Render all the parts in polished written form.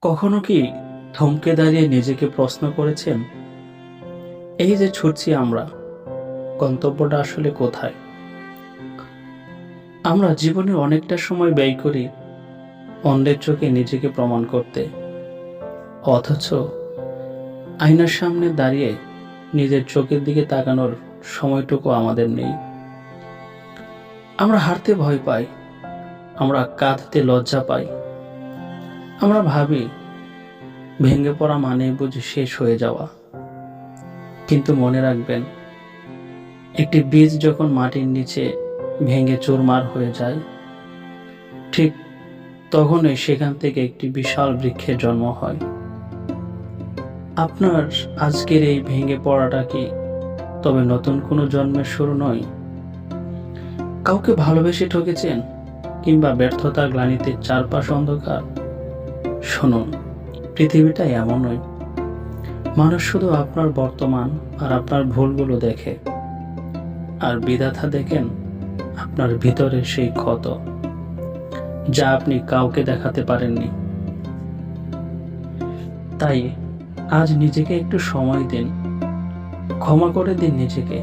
কখনো কি থমকে দাঁড়িয়ে নিজেকে প্রশ্ন করেছেন, এই যে ছুটছি আমরা, গন্তব্যটা আসলে কোথায়? আমরা জীবনে অনেকটা সময় ব্যয় করি অন্যের চোখে নিজেকে প্রমাণ করতে, অথচ আয়নার সামনে দাঁড়িয়ে নিজের চোখের দিকে তাকানোর সময়টুকু আমাদের নেই। আমরা হারতে ভয় পাই, আমরা কাঁদতে লজ্জা পাই, আমরা ভাবি ভেঙে পড়া মানে বুঝি শেষ হয়ে যাওয়া। কিন্তু মনে রাখবেন, একটি বীজ যখন মাটির নিচে ভেঙে চুরমার হয়ে যায়, ঠিক তখনই সেখান থেকে একটি বিশাল বৃক্ষের জন্ম হয়। আপনার আজকের এই ভেঙে পড়াটা কি তবে নতুন কোনো জন্মের শুরু নয়? কাউকে ভালোবেসে ঠকেছেন, কিংবা ব্যর্থতার গ্লানিতে চারপাশ অন্ধকার? শুনুন, পৃথিবীটা এমনই। মানুষ শুধু আপনার বর্তমান আর আপনার ভুলগুলো দেখে, আর বিধাতা দেখেন আপনার ভিতরে সেই ক্ষত, যা আপনি কাউকে দেখাতে পারেননি। তাই আজ নিজেকে একটু সময় দিন, ক্ষমা করে দিন নিজেকে,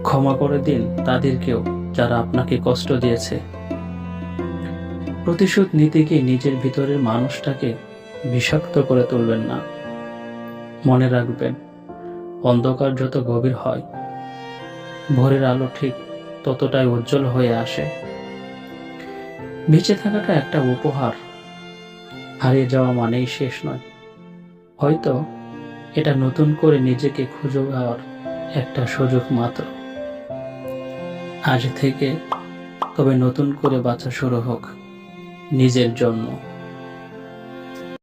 ক্ষমা করে দিন তাদেরকেও যারা আপনাকে কষ্ট দিয়েছে। প্রতিশোধ নিতে গিয়ে নিজের ভিতরের মানুষটাকে বিষাক্ত করে তুলবেন না। মনে রাখবেন, অন্ধকার যত গভীর হয়, ভোরের আলো ঠিক ততটাই উজ্জ্বল হয়ে আসে। বেঁচে থাকাটা একটা উপহার, হারিয়ে যাওয়া মানেই শেষ নয়। হয়তো এটা নতুন করে নিজেকে খুঁজে পাওয়ার একটা সুযোগ মাত্র। আজ থেকে তবে নতুন করে বাঁচা শুরু হোক নিজের জন্য।